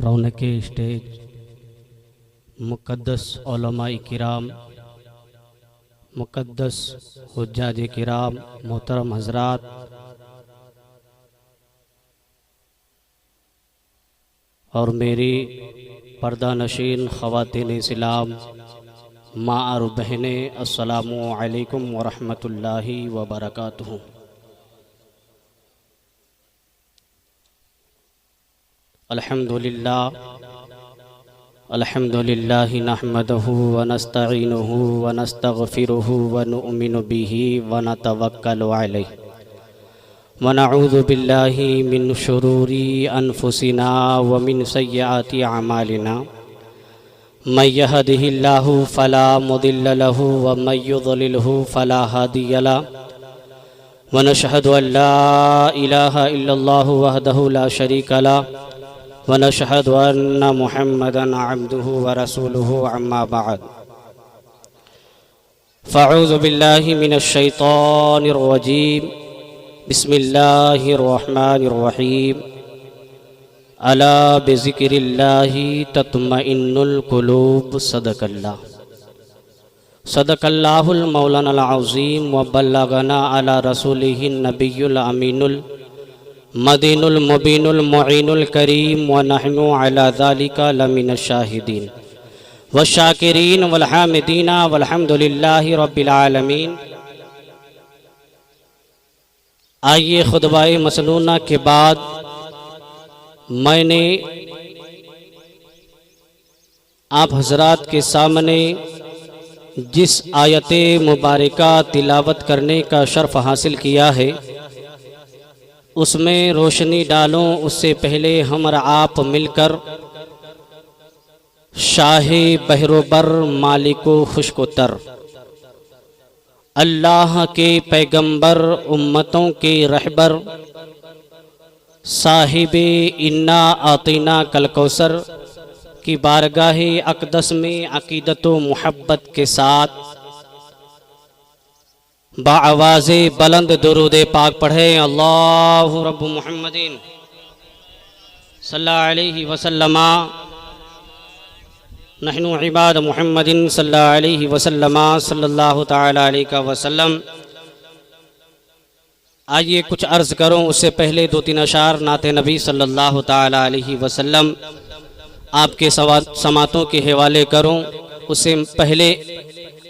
रौनक stage, मुक़द्दस उलमाए किराम, मुक़द्दस हुज्जाज किराम, मोहतरम हज़रात, और मेरी पर्दा नशीन ख़वातीन इस्लाम, माँ और बहनें, अस्सलामु अलैकुम व रहमतुल्लाहि व बरकातुहू। अल्हम्दुलिल्लाह नहमदुहु व नस्तईनुहु व नस्तगफिरुहु व नुअमिनु बिही व नतवक्कलु अलैहि व नऊज़ु बिल्लाहि मिन शुरूरि अनफुसिना व मिन सय्यिआति अमालिना। मन यहदिहिल्लाहु फला मुदिल्ल लहु व मन युद्लिलहु फला हादिय लहु व नशहदु अल्ला इलाहा इल्लल्लाहु वहदहु ला शरीका लहु व नशहदु अन्ना मुहम्मदन अब्दुहु व रसूलुहु अम्मा बअद। फ़अऊज़ु बिल्लाहि मिनश शैतानिर रजीम। बिस्मिल्लाहिर रहमानिर रहीम। अला बिज़िक्रिल्लाहि तत्मइन्नुल कुलूब। सदक़ल्लाह। सदक़ल्लाहुल मौलानाल अज़ीम व बल्लगना अला रसूलिहिन नबियुल अमीनुल मदीनुल मुबीनुल मुईनुल करीम व नहनु अला ज़ालिका लमिनश शाहिदीन व शाकिरीन वल हामिदीन वल्हम्दुलिल्लाहि रब्बिल आलमीन। आइए खुतबाए मसनूना के बाद मैंने आप हजरात के सामने जिस आयत मुबारका तिलावत करने का शर्फ हासिल किया है उसमें रोशनी डालूं, उससे पहले हम और आप मिलकर शाहे बहरोबर मालिको खुशकोतर अल्लाह के पैगंबर उम्मतों के रहबर साहिबे इन्ना आतीना कल कौसर की बारगाह अक़दस में अक़ीदत व मुहब्बत के साथ बाआवाज़े बुलंद दुरूद पाक पढ़ें। अल्लाहु रब्बु मुहम्मदिन सल्लल्लाहु अलैहि वसल्लम नहनु इबाद मुहम्मदिन सल्लल्लाहु अलैहि वसल्लम सल्लल्लाहु तआला अलैहि वसल्लम। आइए कुछ अर्ज़ करूं, उससे पहले दो तीन अशार नाते नबी सल्लल्लाहु तआला अलैहि वसल्लम आपके समातों के हवाले करूं उससे पहले।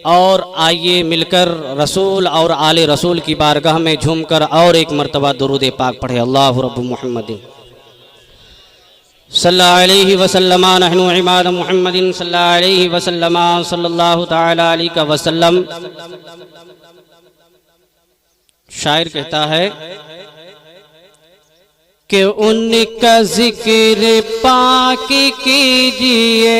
और आइए मिलकर रसूल और आले रसूल की बारगाह में झूमकर और एक मरतबा दुरूद पाक पढ़े। अल्लाहु रब्बु मुहम्मदिन सल्लल्लाहु अलैहि वसल्लम नहनु इबाद मुहम्मदिन सल्लल्लाहु अलैहि वसल्लम सल्लल्लाहु तआला अलैहि वसल्लम। शायर कहता है कि उनका जिक्र पाक कीजिए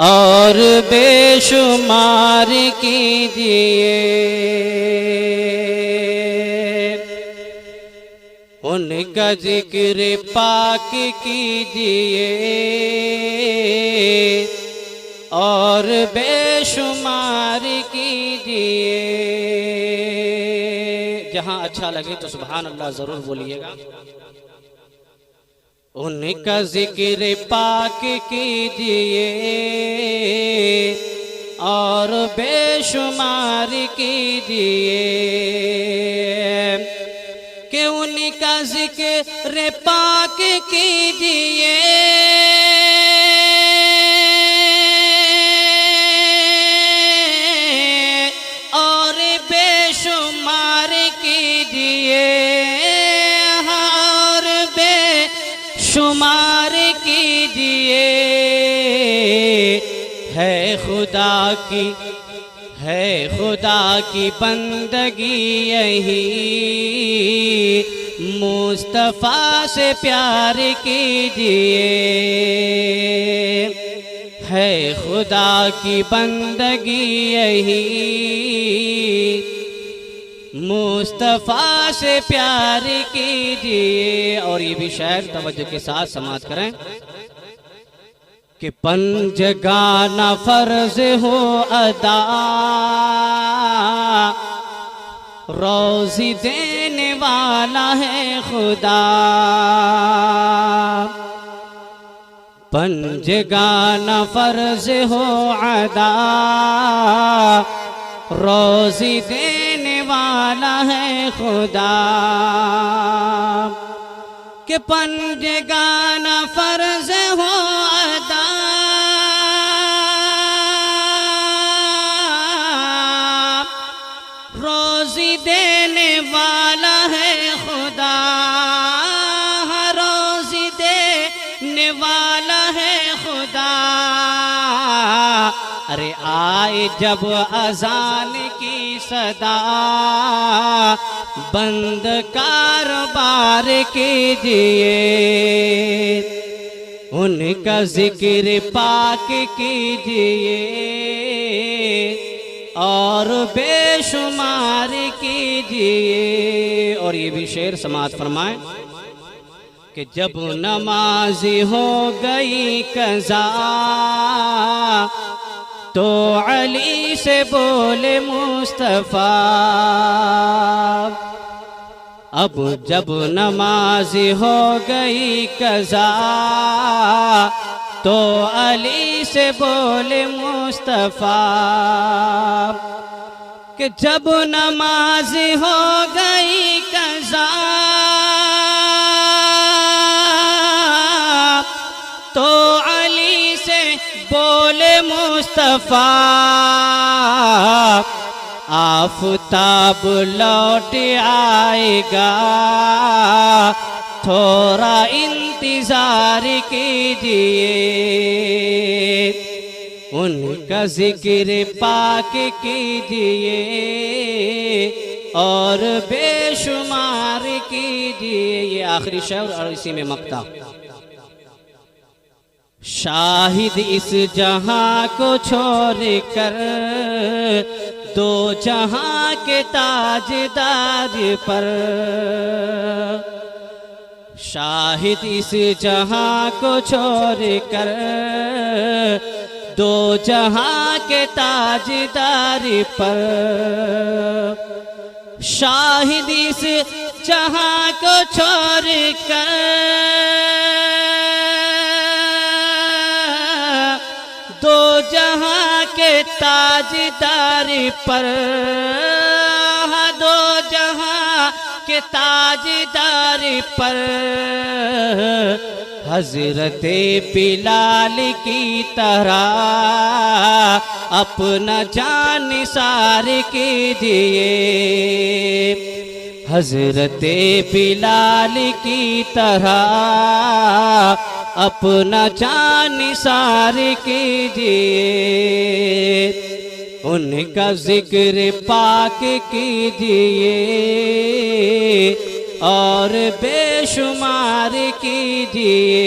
और बेशुमार कीजिए, उनका जिक्र पाक कीजिए और बेशुमार कीजिए। जहाँ अच्छा लगे तो सुभान अल्लाह ज़रूर बोलिएगा। उनका जिक्र पाक कीजिए और बेशुमार कीजिए, कि उनका जिक्र पाक कीजिए और बेशुमार कीजिए, और बेशुमार कीजिए। है खुदा की बंदगी यही, मुस्तफ़ा से प्यार कीजिए। है खुदा की बंदगी यही, मुस्तफ़ा से प्यार कीजिए। और ये भी शायर तवज्जो के साथ समाअत करें कि पंजगाना फर्ज हो अदा, रोज़ी देने देने वाला है खुदा, पंजेगा न फर्ज हो अदा, रोजी देने वाला है खुदा, कि पंजेगा न फर्ज हो अदा, रोजी देने वाला है खुदा, रोजी देने वाला है खुदा। अरे आए जब अजान की सदा, बंद कारोबार कीजिए, उनका जिक्र पाक कीजिए और बेशुमार कीजिए। और ये भी शेर समात फरमाए कि जब नमाज़ी हो गई कज़ा, तो अली से बोले मुस्तफ़ा, अब जब नमाज़ी हो गई कज़ा, तो अली से बोले मुस्तफ़ा, कि जब नमाज़ी हो गई कज़ा, तो अली से बोले मुस्तफ़ा, आफ़ताब लौट आएगा, थोड़ा इंतज़ार कीजिए, उनका जिक्र पाक कीजिए और बेशुमार कीजिए। ये आखिरी शेर और इसी में मक्ता। शाहिद इस जहां को छोड़ कर, दो जहां के ताजदार पर, शाहिद इस जहां को छोड़ कर, दो जहां के ताजदार पर, शाहिद इस जहां को छोड़ कर, दो जहां के ताजदार पर, दो जहां के ताजदार पर, हज़रते बिलाल की तरह अपना जान निसार कीजिए, हज़रते बिलाल की तरह अपना जान निसार कीजिए, उनका जिक्र पाक कीजिए और बेशुमार कीजिए।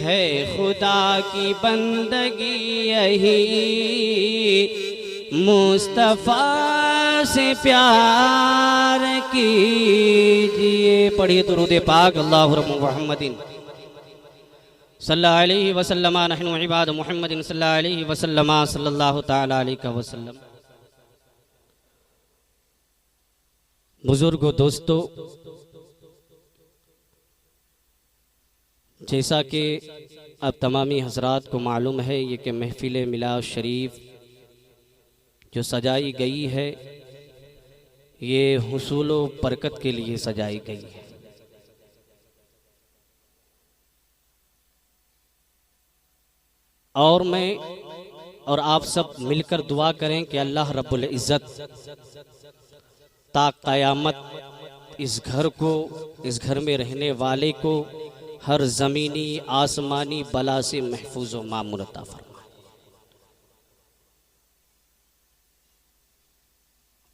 है खुदा की बंदगी यही, मुस्तफ़ा से प्यार कीजिए। पढ़िए दुरूद पाक अल्लाहु रब्बु मुहम्मदिन सल्लल्लाहु अलैहि वसल्लम, नहनु इबाद मुहम्मदिन सल्लल्लाहु अलैहि वसल्लम, सल्लल्लाहु तआला अलैहि वसल्लम। बुजुर्गों, दोस्तों, जैसा कि अब तमामी हजरात को मालूम है, ये कि महफिल मिलाद शरीफ जो सजाई गई है, ये हुसूल व बरकत के लिए सजाई गई है। और मैं और आप सब मिलकर दुआ करें कि अल्लाह रब्बुल इज़्ज़त ता क़यामत इस घर को, इस घर में रहने वाले को हर ज़मीनी आसमानी बला से महफूज व मामून अता फरमाए।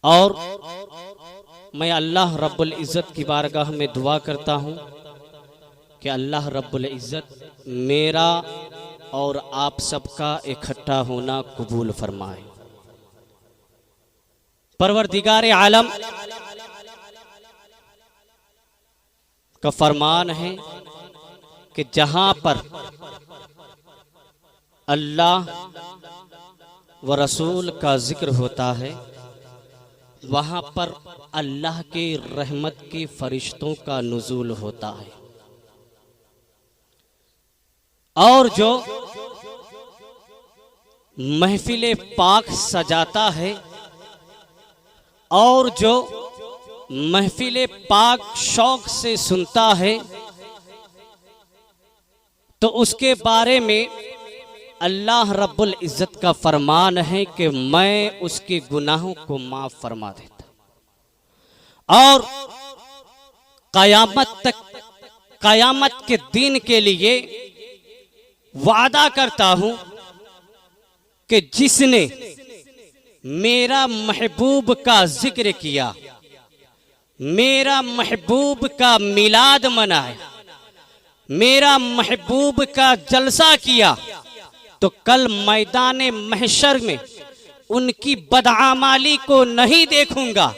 और मैं अल्लाह रब्बुल इज़्ज़त की बारगाह में दुआ करता हूँ कि अल्लाह रब्बुल इज़्ज़त मेरा और आप सबका इकट्ठा होना कबूल फरमाए। परवरदिगार आलम का फरमान है कि जहां पर अल्लाह व रसूल का जिक्र होता है, वहां पर अल्लाह के रहमत के फरिश्तों का नुज़ूल होता है। और जो महफिले पाक सजाता है और जो महफिले पाक शौक से सुनता है, तो उसके बारे में अल्लाह रब्बुल इज़्ज़त का फरमान है कि मैं उसके गुनाहों को माफ फरमा देता और क़यामत के दिन के लिए वादा करता हूं कि जिसने मेरा महबूब का जिक्र किया, मेरा महबूब का मिलाद मनाया, मेरा महबूब का जलसा किया, तो कल मैदान महशर में उनकी बदआमाली को नहीं देखूंगा,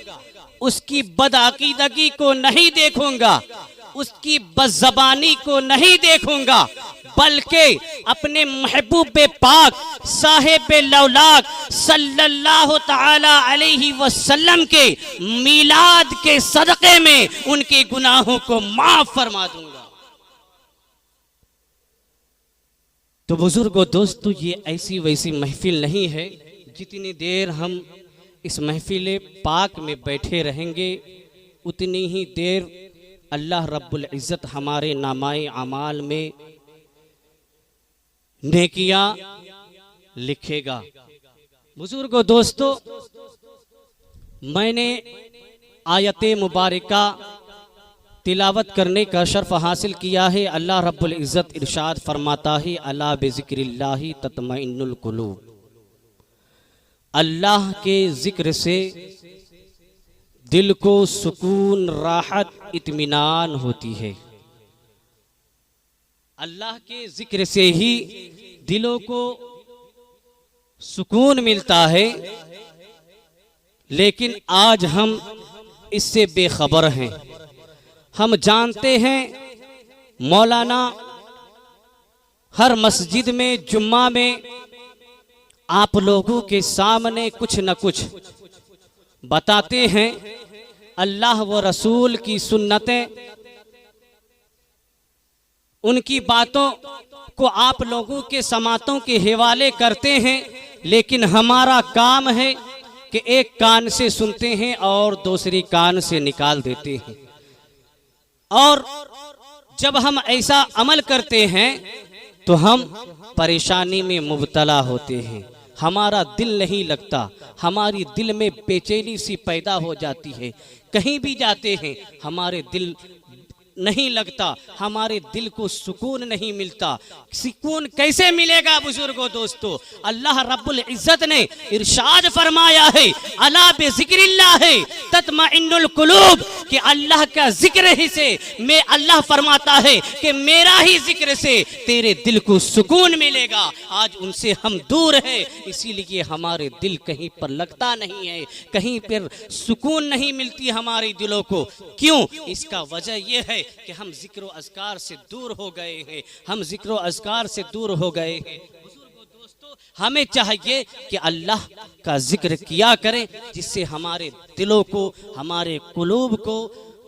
उसकी बदअकीदगी को नहीं देखूंगा, उसकी बज़बानी को नहीं देखूंगा, बल्कि अपने महबूब पाक साहिब लौलाक सल्लल्लाहु ताला अलैहि वसल्लम के मिलाद के सदक़े में उनके गुनाहों को माफ फरमा दूंगा। तो बुजुर्गों, दोस्तों, ये ऐसी वैसी महफिल नहीं है। जितनी देर हम इस महफिल पाक में बैठे रहेंगे उतनी ही देर अल्लाह रब्बुल इज़्ज़त हमारे नामाए अमाल में नेकियां लिखेगा। बुजुर्गों, दोस्तों, मैंने आयते मुबारका तिलावत करने का शर्फ हासिल किया है। अल्लाह रब्बुल इज़्ज़त इरशाद फरमाता है, अला बिज़िक्रिल्लाहि तत्मइन्नुल कुलूब। अल्लाह के जिक्र से दिल को सुकून, राहत, इत्मीनान होती है। अल्लाह के जिक्र से ही दिलों को सुकून मिलता है, लेकिन आज हम इससे बेखबर हैं। हम जानते हैं मौलाना हर मस्जिद में, जुम्मा में आप लोगों के सामने कुछ न कुछ बताते हैं। अल्लाह व रसूल की सुन्नतें, उनकी बातों को आप लोगों के समातों के हवाले करते हैं, लेकिन हमारा काम है कि एक कान से सुनते हैं और दूसरी कान से निकाल देते हैं। और जब हम ऐसा अमल करते हैं तो हम परेशानी में मुब्तला होते हैं, हमारा दिल नहीं लगता, हमारी दिल में बेचैनी सी पैदा हो जाती है। कहीं भी जाते हैं हमारे दिल नहीं लगता, हमारे दिल को सुकून नहीं मिलता। सुकून कैसे मिलेगा बुजुर्गों, दोस्तों? अल्लाह रब्बुल इज़्ज़त ने इरशाद फरमाया है, अला बिज़िक्रिल्लाह तत्मइन्नुल कुलूब, कि अल्लाह का जिक्र ही से मैं, अल्लाह फरमाता है कि मेरा ही जिक्र से तेरे दिल को सुकून मिलेगा। आज उनसे हम दूर हैं, इसीलिए हमारे दिल कहीं पर लगता नहीं है, कहीं पर सुकून नहीं मिलती हमारे दिलों को। क्यों? इसका वजह यह है कि हम जिक्र व अज़कार से दूर हो गए हैं, हम जिक्र व अज़कार से दूर हो गए हैं। दोस्तों, हमें चाहिए कि अल्लाह का जिक्र किया करें, जिससे हमारे दिलों को, हमारे कुलूब को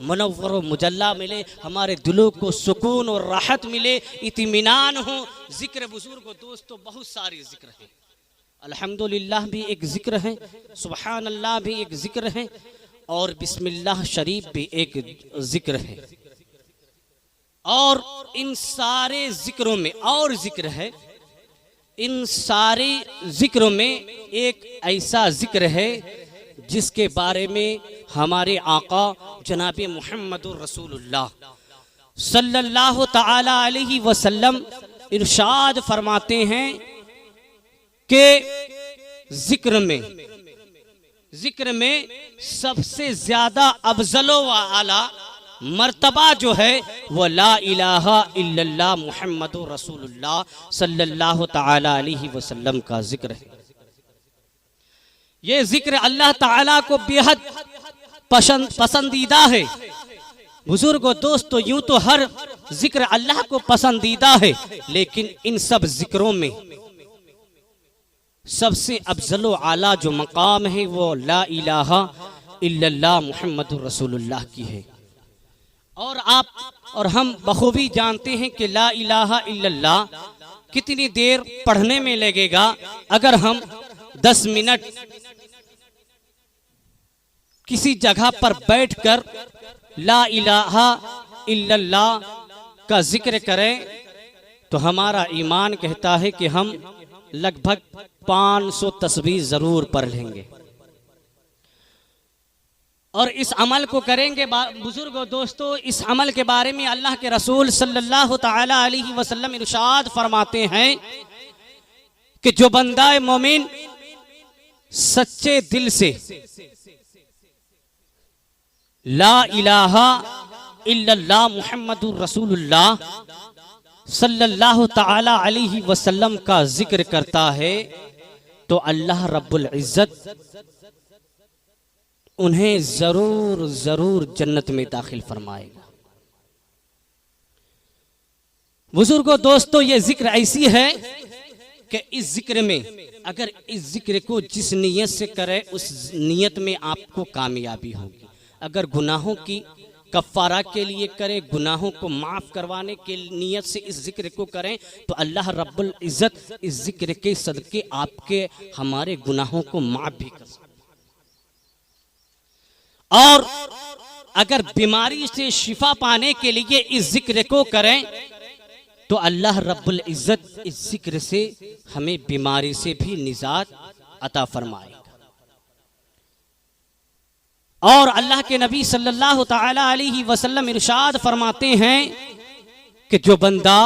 मुनव्वर व मुजल्ला मिले, हमारे दिलों को सुकून और राहत मिले, इत्मीनान हो। जिक्र बुजुर्गों, दोस्तों, बहुत सारे जिक्र हैं। अल्हम्दुलिल्लाह भी एक जिक्र है, सुबहान अल्लाह भी एक जिक्र है, और बिस्मिल्लाह शरीफ भी एक जिक्र है। और इन सारे जिक्रों में और जिक्र है, इन सारे जिक्रों में एक ऐसा जिक्र है जिसके बारे में हमारे आका जनाब मुहम्मदुर रसूलुल्लाह सल्लल्लाहु ताला अलैहि वसल्लम इरशाद फरमाते हैं कि जिक्र में सबसे ज्यादा अफजलो व आला मर्तबा जो है वो ला इलाहा इल्लल्लाह मुहम्मदुर रसूलुल्लाह सल्लल्लाहु ताला अलैहि वसल्लम का जिक्र है। ये जिक्र अल्लाह ताला को बेहद पसंदीदा है। बुजुर्गों, दोस्तों, यूं तो हर जिक्र अल्लाह को पसंदीदा है, लेकिन इन सब जिक्रों में सबसे अफजल व आला जो मकाम है वो ला इलाहा इल्लल्लाह मुहम्मदुर रसूलुल्लाह की है। और आप और हम बखूबी जानते हैं कि ला इलाहा इल्लल्लाह कितनी देर पढ़ने में लगेगा। अगर हम 10 मिनट किसी जगह पर बैठकर ला इलाहा इल्लल्लाह का जिक्र करें तो हमारा ईमान कहता है कि हम लगभग 500 तस्बीह जरूर पढ़ लेंगे और इस अमल को करेंगे। बुजुर्गों दोस्तों, इस अमल के बारे में अल्लाह के रसूल सल्लल्लाहु ताला अलैहि वसल्लम इरशाद फरमाते हैं कि जो बंदा मोमिन सच्चे दिल से ला इलाहा इल्लल्लाह मुहम्मदुर रसूलुल्लाह सल्लल्लाहु ताला अलैहि वसल्लम का जिक्र करता है तो अल्लाह रब्बुल इज्जत उन्हें जरूर जरूर जन्नत में दाखिल फरमाएगा। बुजुर्गों दोस्तों, ये जिक्र ऐसी है कि इस जिक्र में अगर इस जिक्र को जिस नीयत से करे उस नीयत में आपको कामयाबी होगी। अगर गुनाहों की कफ़ारा के लिए करें, गुनाहों को माफ़ करवाने के नीयत से इस जिक्र को करें तो अल्लाह रब्बुल इज़्ज़त इस जिक्र के सदके आपके हमारे गुनाहों को माफ़ भी कर सकते। और अगर बीमारी से शिफा पाने के लिए इस जिक्र को करें तो अल्लाह रब्बुल इज़्ज़त इस जिक्र से हमें बीमारी से भी निजात अता फरमाएगा। और अल्लाह के नबी सल्लल्लाहु ताला अलैहि वसल्लम इरशाद फरमाते हैं कि जो बंदा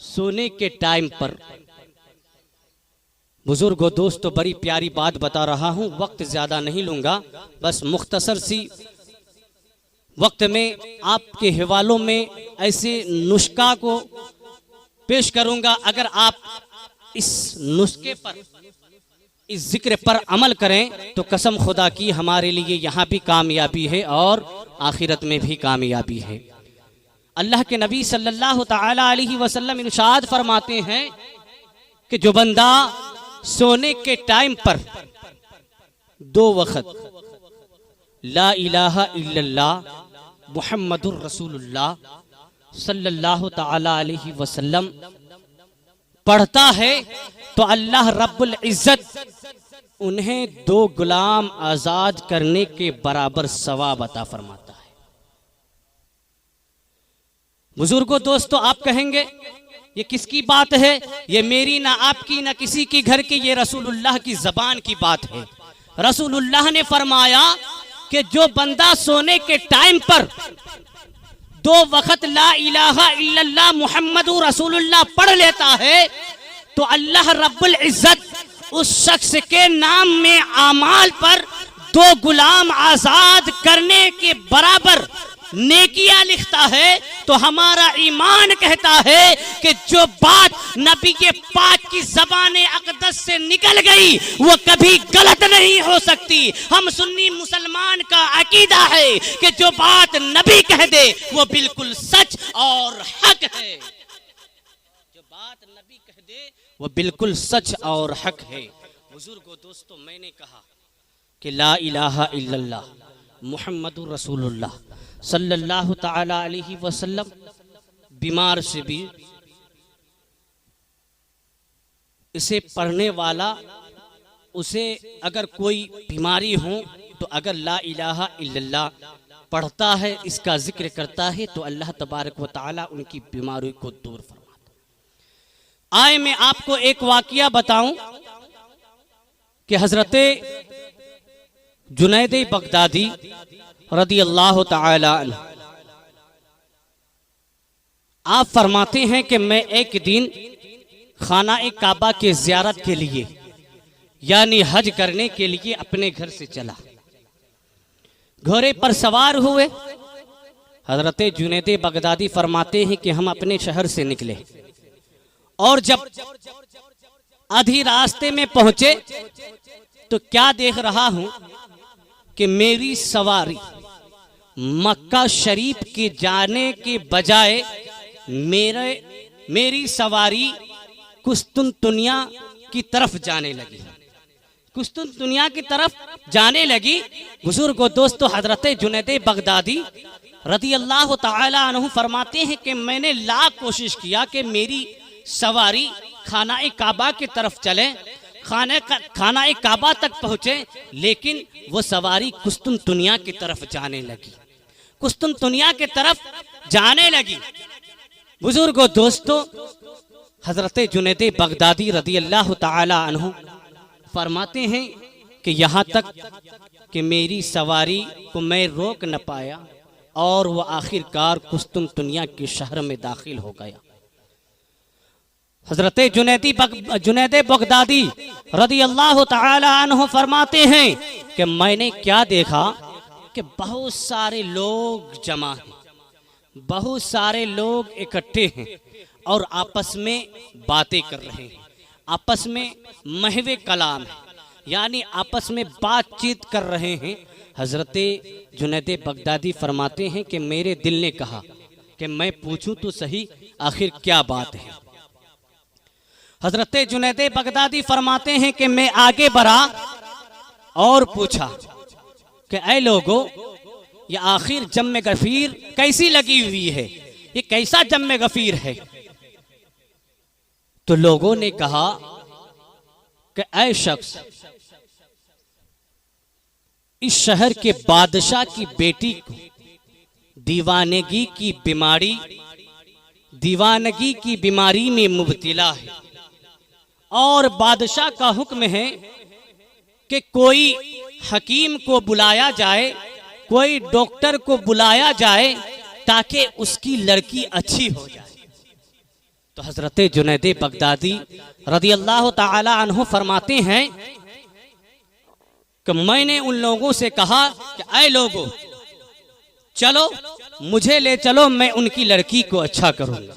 सोने के टाइम पर, बुजुर्गों दोस्तों बड़ी प्यारी बात बता रहा हूं, वक्त ज्यादा नहीं लूंगा, बस मुख्तसर सी वक्त में आपके हवालों में ऐसे नुस्खा को पेश करूंगा। अगर आप इस नुस्खे पर, इस जिक्र पर अमल करें तो कसम खुदा की हमारे लिए यहाँ भी कामयाबी है और आखिरत में भी कामयाबी है। अल्लाह के नबी सल्लल्लाहु ताला अलैहि वसल्लम इरशाद फरमाते हैं कि जो बंदा सोने के टाइम पर 2 वक्त ला इलाहा इल्लल्लाह मुहम्मदुर रसूलुल्लाह सल्लल्लाहु ताला अलैहि वसल्लम पढ़ता है तो अल्लाह रब्बुल इज़्ज़त उन्हें 2 गुलाम आजाद करने के बराबर सवाब अता फरमाता है। बुजुर्गों दोस्तों, आप कहेंगे ये किसकी बात है? ये मेरी ना आपकी ना किसी की घर की, ये रसूलुल्लाह की जबान की बात है। रसूलुल्लाह ने फरमाया कि जो बंदा सोने के टाइम पर 2 वक्त ला इलाहा इल्लल्लाह मुहम्मदुर रसूलुल्लाह पढ़ लेता है तो अल्लाह रब्बुल इज़्ज़त उस शख्स के नाम में आमाल पर 2 गुलाम आजाद करने के बराबर नेकियां लिखता है। तो हमारा ईमान कहता है कि जो बात नबी के पाक की ज़बान अक़दस से निकल गई वो कभी गलत नहीं हो सकती। हम सुन्नी मुसलमान का अकीदा है कि जो बात नबी कह दे वो बिल्कुल सच और हक है। जो बात नबी कह दे वो बिल्कुल सच और हक है। बुजुर्गों दोस्तों, मैंने कहा कि ला इलाहा इल्लल्लाह मुहम्मदुर रसूलुल्लाह सल्लल्लाहु ताला अलैहि वसल्लम बीमार से भी इसे पढ़ने वाला, उसे अगर कोई बीमारी हो तो अगर ला इलाहा इल्लल्लाह पढ़ता है, इसका जिक्र करता है तो अल्लाह तबारक व तआला उनकी बीमारी को दूर फरमाता। आए मैं आपको एक वाकिया बताऊं कि हजरत जुनैद बगदादी रदी अल्लाह तआला अन्हु आप फरमाते हैं कि मैं एक दिन खाना काबा के ज़ियारत के लिए यानी हज करने के लिए अपने घर से चला। घोड़े पर सवार हुए। हजरत जुनैद बगदादी फरमाते हैं कि हम अपने शहर से निकले और जब आधी रास्ते में पहुंचे तो क्या देख रहा हूं कि मेरी सवारी मक्का शरीफ के जाने के बजाय मेरी सवारी कुस्तुनतुनिया की तरफ जाने लगी। कुस्तुन दुनिया की तरफ जाने लगी। बुजुर्गो दोस्तों, हजरत जुनैद बगदादी रदी अल्लाह ताला अन्हु फरमाते हैं कि मैंने लाख कोशिश किया कि मेरी सवारी खाना काबा की तरफ चले, खाना काबा तक पहुँचे, लेकिन वो सवारी कुस्तुनतुनिया की तरफ जाने लगी, कुस्तुनतुनिया की तरफ जाने लगी। बुजुर्गो दोस्तों, हजरत जुनैद बगदादी रदी अल्लाह ताला अन्हु फरमाते हैं कि यहाँ तक कि मेरी सवारी को मैं रोक न पाया और वह आखिरकार कुस्तुनतुनिया के शहर में दाखिल हो गया। हजरत जुनैद बगदादी रदी अल्लाह ताला अन्हु फरमाते हैं कि मैंने क्या देखा कि बहुत सारे लोग जमा हैं, बहुत सारे लोग इकट्ठे हैं और आपस में बातें कर रहे हैं, आपस में महवे कलाम है, यानी आपस में बातचीत कर रहे हैं। हजरत जुनैद बगदादी फरमाते हैं कि मेरे दिल ने कहा कि मैं पूछूं तो सही आखिर क्या बात है। हजरत जुनैद बगदादी फरमाते हैं कि मैं आगे बढ़ा और पूछा कि ऐ लोगों, ये आखिर जम्मे गफीर कैसी लगी हुई है, ये कैसा जम्मे गफीर है। तो लोगों ने कहा कि ऐ शख्स, इस शहर के बादशाह की बेटी को दीवानगी की बीमारी में मुब्तला है और बादशाह का हुक्म है कि कोई हकीम को बुलाया जाए, कोई डॉक्टर को बुलाया जाए ताकि उसकी लड़की अच्छी हो जाए। तो हजरत जुनैद बगदादी रदी अल्लाह ताला अन्हु फरमाते हैं कि मैंने उन लोगों से कहा कि ऐ लोगों, चलो मुझे ले चलो, मैं उनकी लड़की को अच्छा करूंगा,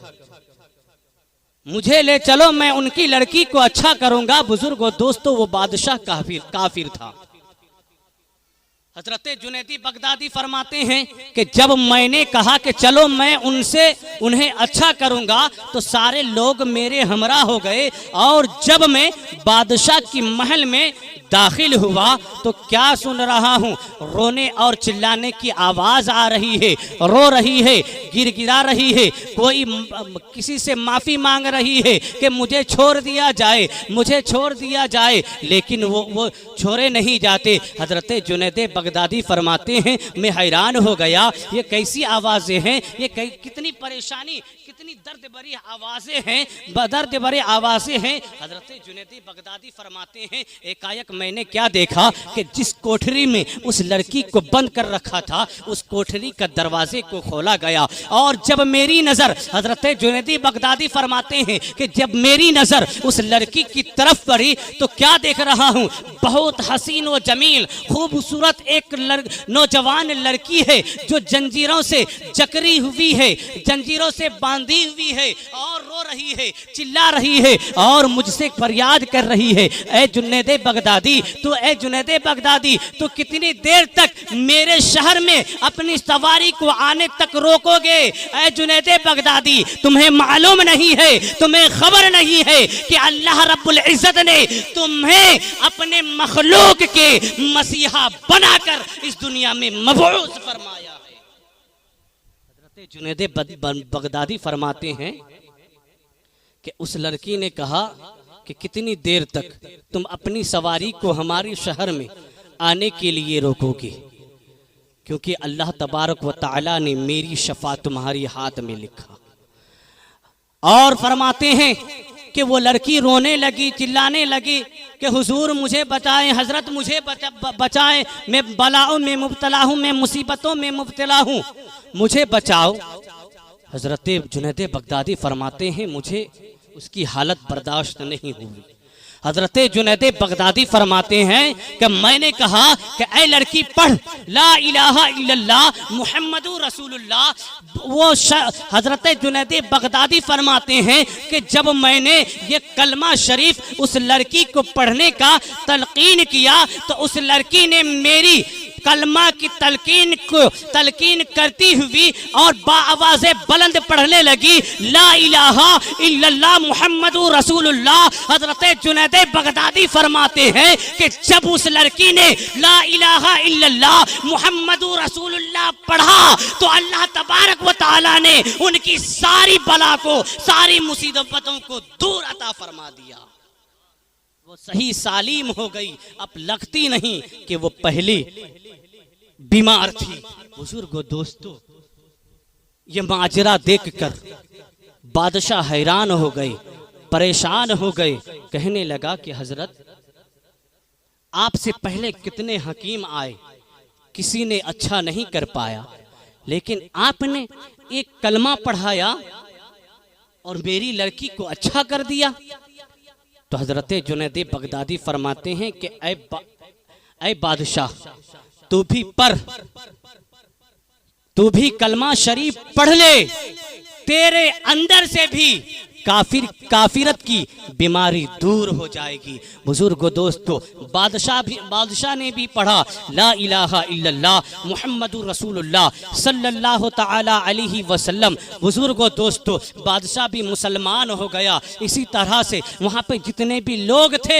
मुझे ले चलो, मैं उनकी लड़की को अच्छा करूंगा। बुजुर्गों दोस्तों, वो बादशाह काफिर था। हजरत जुनैदी बगदादी फरमाते हैं कि जब मैंने कहा कि चलो मैं उन्हें अच्छा करूंगा, तो सारे लोग मेरे हमरा हो गए और जब मैं बादशाह की महल में दाखिल हुआ तो क्या सुन रहा हूँ, रोने और चिल्लाने की आवाज आ रही है, रो रही है, गिड़गिड़ा रही है, कोई किसी से माफी मांग रही है कि मुझे छोड़ दिया जाए, मुझे छोड़ दिया जाए, लेकिन वो छोड़े नहीं जाते। हजरत जुनैद बगदादी फरमाते हैं मैं हैरान हो गया, ये कैसी आवाज़ें हैं, ये कितनी परेशानी, कितनी दर्द भरी आवाज़ें हैं, दर्द भरी आवाज़ें हैं। हजरत जुनैद बगदादी फरमाते हैं एकाएक मैंने क्या देखा कि जिस कोठरी में उस लड़की को बंद कर रखा था, उस कोठरी का दरवाजे को खोला गया और जब मेरी नज़र, हजरत जुनैद बगदादी फरमाते हैं कि जब मेरी नज़र उस लड़की की तरफ पड़ी तो क्या देख रहा हूँ, बहुत हसीन व जमील खूबसूरत एक नौजवान लड़की है जो जंजीरों से जकड़ी हुई है, जंजीरों से बांधी हुई है और रो रही है, चिल्ला रही है और मुझसे फरियाद कर रही है, ऐ जुनैद बगदादी, तो ऐ जुनैद बगदादी, तो कितनी देर तक मेरे शहर में अपनी सवारी को आने तक रोकोगे? ऐ जुनैद बगदादी, तुम्हें मालूम नहीं है, तुम्हें खबर नहीं है कि अल्लाह रब्बुल इज्जत ने तुम्हें अपने मखलूक के मसीहा बनाकर इस दुनिया में मबऊस फरमाया है। हजरत जुनैद बगदादी फरमाते हैं कि उस लड़की ने कहा कि कितनी देर तक तुम अपनी सवारी को हमारे शहर में आने के लिए रोकोगे, क्योंकि अल्लाह तबारक व तआला ने मेरी शफा तुम्हारी हाथ में लिखा। और फरमाते हैं कि वो लड़की रोने लगी, चिल्लाने लगी कि हुजूर मुझे बचाएं, हजरत मुझे बचाएं, मैं बलाओं में मुब्तला हूँ, मैं मुसीबतों में मुब्तला हूँ, मुझे बचाओ। हजरत जुनैद बगदादी फरमाते हैं मुझे उसकी हालत बर्दाश्त नहीं हुई। हजरत जुनैद बगदादी फरमाते हैं कि मैंने कहा कि ऐ लड़की पढ़ ला इलाहा इल्लल्लाह मुहम्मदुर रसूलुल्लाह। वो हजरत जुनैद बगदादी फरमाते हैं कि जब मैंने ये कलमा शरीफ उस लड़की को पढ़ने का तलकीन किया तो उस लड़की ने मेरी कलमा की तलकीन करती हुई और बाआवाज़े बुलंद पढ़ने लगी, ला इलाहा इल्लल्लाह मुहम्मदुर रसूलुल्लाह। हजरत जुनैद बगदादी फरमाते हैं कि जब उस लड़की ने ला इलाहा इल्लल्लाह मुहम्मदुर रसूलुल्लाह पढ़ा तो अल्लाह तबारक व तआला ने उनकी सारी बला को, सारी मुसीबतों को दूर अता फरमा दिया। वो सही सालीम हो गई। अब लगती नहीं कि वो पहले बीमार थी। बुजुर्गो दोस्तों, ये माजरा देखकर बादशाह हैरान हो गए, परेशान हो गए। कहने लगा कि हजरत, आपसे पहले कितने हकीम आए, किसी ने अच्छा नहीं कर पाया, लेकिन आपने एक कलमा पढ़ाया और मेरी लड़की को अच्छा कर दिया। तो हजरत जुनैद बगदादी फरमाते हैं कि ऐ बादशाह, तू भी पढ़, तू भी कलमा शरीफ पढ़ ले, तेरे अंदर से भी काफिरत की बीमारी दूर हो जाएगी। बुजुर्गो दोस्तों, बादशाह ने भी पढ़ा ला इलाहा इल्लल्लाह मुहम्मदुर रसूलुल्लाह सल्लल्लाहु तआला अलैहि वसल्लम। बुजुर्गो दोस्तों, बादशाह भी मुसलमान हो गया। इसी तरह से वहाँ पे जितने भी लोग थे,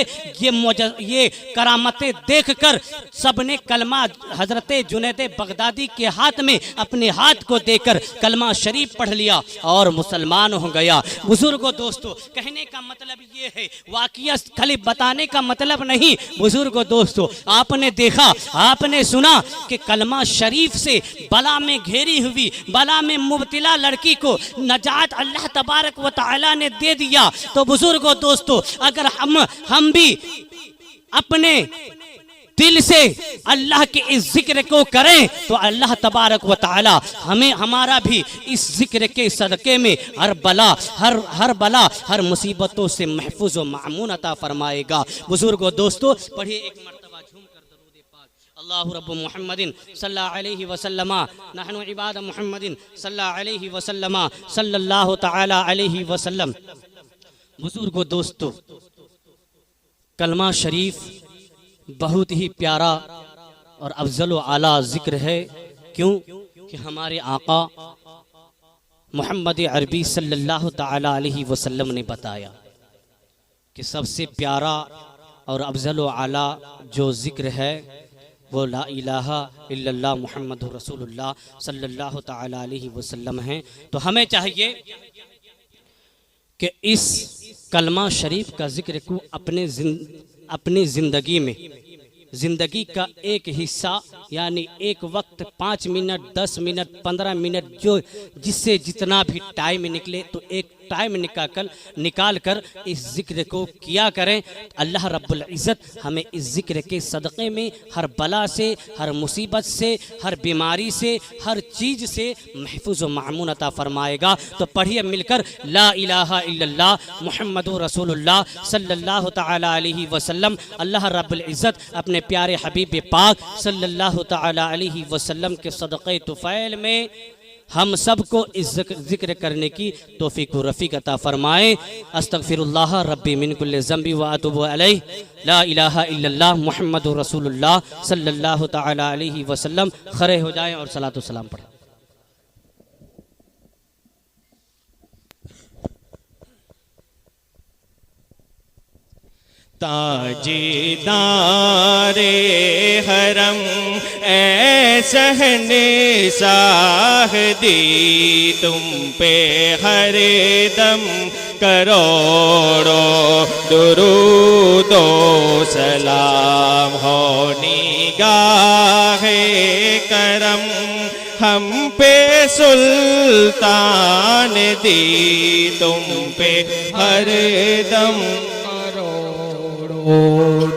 ये करामतें देखकर सबने कलमा हजरत जुनैद बगदादी के हाथ में अपने हाथ को देकर कलमा शरीफ पढ़ लिया और मुसलमान हो गया। बुजुर्गो दोस्तों, कहने का मतलब ये है, वाकिया खाली बताने का मतलब नहीं। बुजुर्गो दोस्तों, आपने देखा, आपने सुना कि कलमा शरीफ से बला में घेरी हुई, बला में मुब्तला लड़की को नजात अल्लाह तबारक व तआला ने दे दिया। तो बुजुर्गो दोस्तों, अगर हम भी अपने दिल से अल्लाह के इस जिक्र को करें तो अल्लाह तबारक व तआला हमें, हमारा भी इस जिक्र के सदक़े में हर बला हर मुसीबतों से महफूज व मामून अता फरमाएगा। बुजुर्गो दोस्तों, पढ़िए एक मरतबा झूम कर दरूद पाक, अल्लाहु रब्बु मुहम्मदिन सल्लल्लाहु अलैहि वसल्लम नहनु इबाद मुहम्मदिन सल्लल्लाहु अलैहि वसल्लम सल्लल्लाहु तआला अलैहि वसल्लम। बुजुर्गो दोस्तों, कलमा शरीफ बहुत ही प्यारा और अफजल व आला जिक्र है। क्यों कि हमारे आका मोहम्मद अरबी सल्लल्लाहु तआला अलैहि वसल्लम ने बताया कि सबसे प्यारा और अफजल व आला जो जिक्र है वो ला इलाहा इल्लल्लाह मुहम्मदुर रसूलुल्लाह सल्लल्लाहु तआला अलैहि वसल्लम है। तो हमें चाहिए कि इस कलमा शरीफ का जिक्र को अपनी ज़िंदगी में, ज़िंदगी का एक हिस्सा, यानी एक वक्त 5 मिनट 10 मिनट 15 मिनट जो जिससे जितना भी टाइम निकले, तो एक टाइम निकाल कर इस जिक्र को किया करें। अल्लाह रब्बुल इज़्ज़त हमें इस जिक्र के सदक़े में हर बला से, हर मुसीबत से, हर बीमारी से, हर चीज़ से महफूज व मामून अता फरमाएगा। तो पढ़िए मिलकर ला इलाहा इल्लल्लाह मुहम्मदुर रसूलुल्लाह सल्लल्लाहु तआला अलैहि वसल्लम। अल्लाह रब्बुल इज़्ज़त अपने प्यारे हबीब पाक सल्लल्लाहु तआला अलैहि वसल्लम के सदक़े तुफ़ैल में हम सबको इस जिक्र करने की तौफीक व रफ़ीक अता फरमाए। अस्तगफिरुल्लाह रब्बी मिन कुल्लि ज़ंबि व अतूबु अलैहि, ला इलाहा इल्लल्लाह मुहम्मदुर रसूलुल्लाह सल्लल्लाहु तआला अलैहि वसल्लम। खड़े हो जाएं और सलातो सलाम पढ़ें। ताजेदारे हरम ए सहने साहदी, तुम पे हर दम करोड़ों दुरूदो सलाम हो। निगाहे करम हम पे सुल्तान दी, तुम पे हर दम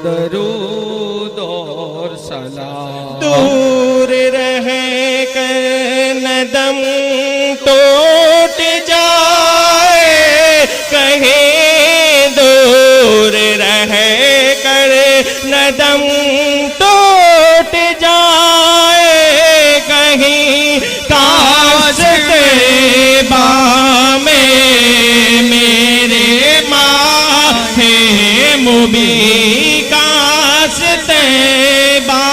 दरूद और सलाम। दूर रहे कर नदम टूट जाए, कहीं दूर रहे कर नदम टूट जाए, कहीं काश तैबा में मेरे माहे मुबी, काश तैबा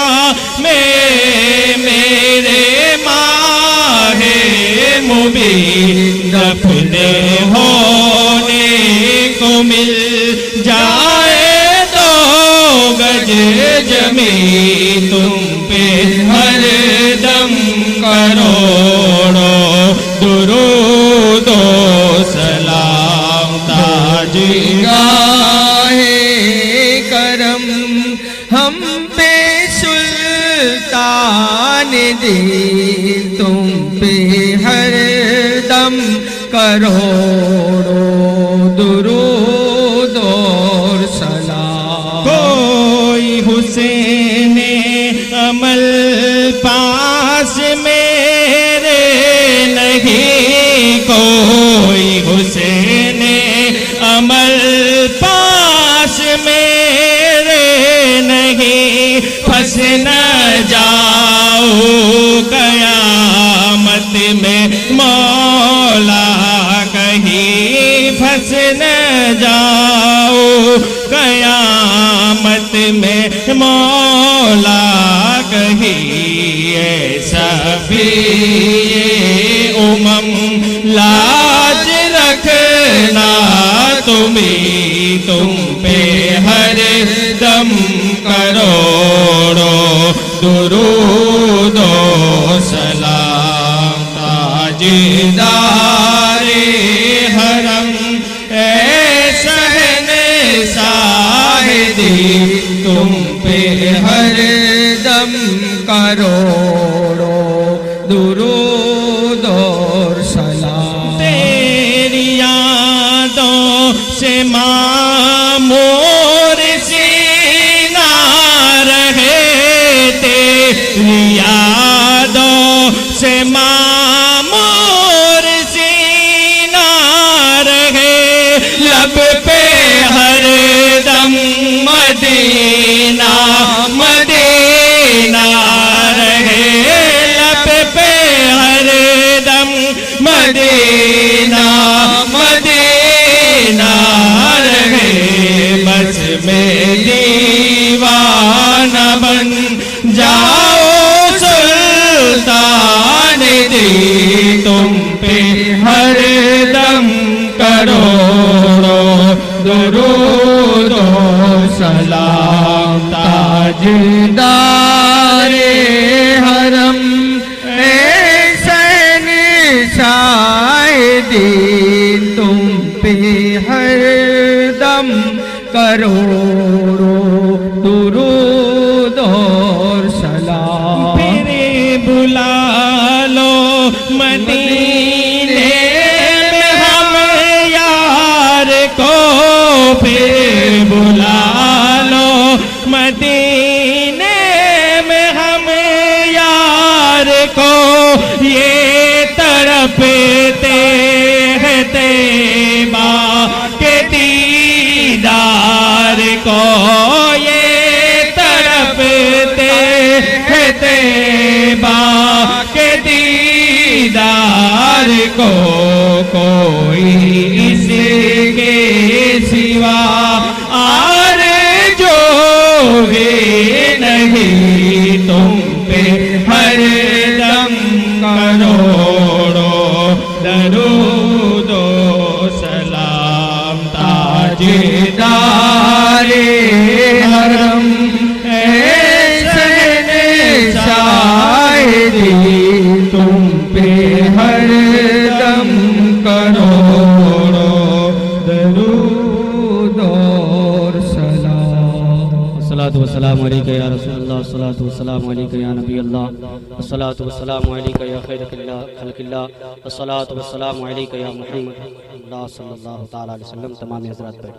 में उम्मीद अपने होने को मिल जाए तो गज जमी तुम पे हर दम करोड़ों दुरूदो सलाम ताजगाहे करम हम पे सुल्तान दी तुम पे हर दम करोड़ों दुरूद और सलाम। कोई हुसैन अमल पास मेरे नहीं, कोई हुसैन अमल पास मेरे नहीं, फंस न जाओ कयामत में मौला कहीं, फंस न जाओ कयामत में मौला कहीं। ऐसा भी ये उमम लाज रखना तुम्हें तुम पे हर दम करोड़ों दुरूद और सलाम ताजदारे हरम ऐ शहंशाह-ए-दी तुम पे हर दम करोड़ों दुरूद और सलाम। तेरी यादों से मामूर सीना रहे, तेरी यादों से मामूर सीना रहे, लब पे हर दम मदीना मदीना रहे, लब पे हर दम मदीना मदीना रहे। बस में दीवाना बन जाओ सुल्तान दी तुम पे हर दम करोड़ों दुरूद और सलाम ताजदारे हरम ऐ शहंशाह-ए-दी तुम पे हर दम करोड़ों दुरूद और सलाम। फिर बुला लो मदीने में हम यार को, फिर बुला लो मदीने में हम यार को, ये तड़पते हैं तैबा के दीदार को, ये तड़पते हैं तैबा के दीदार को। कोई इसके सिवा आर जो है नहीं तुम पे हर दम करोड़ों दरूद और सलाम ताजदारे हरम ऐ शहंशाह-ए-दी तुम पे हर दम करोड़ों दरूद और सलाम। अस्सलातु वस्सलामु अलैका या रसूलल्लाह, अस्सलातु वस्सलामु अलैका या नबी अल्लाह, अस्सलातु वस्सलामु अलैका या खैर खल्क़िल्लाह, अस्सलातु वस्सलामु अलैका या मुहम्मद सल्लल्लाहु तआला अलैहि वसल्लम। तमाम हज़रात बैठ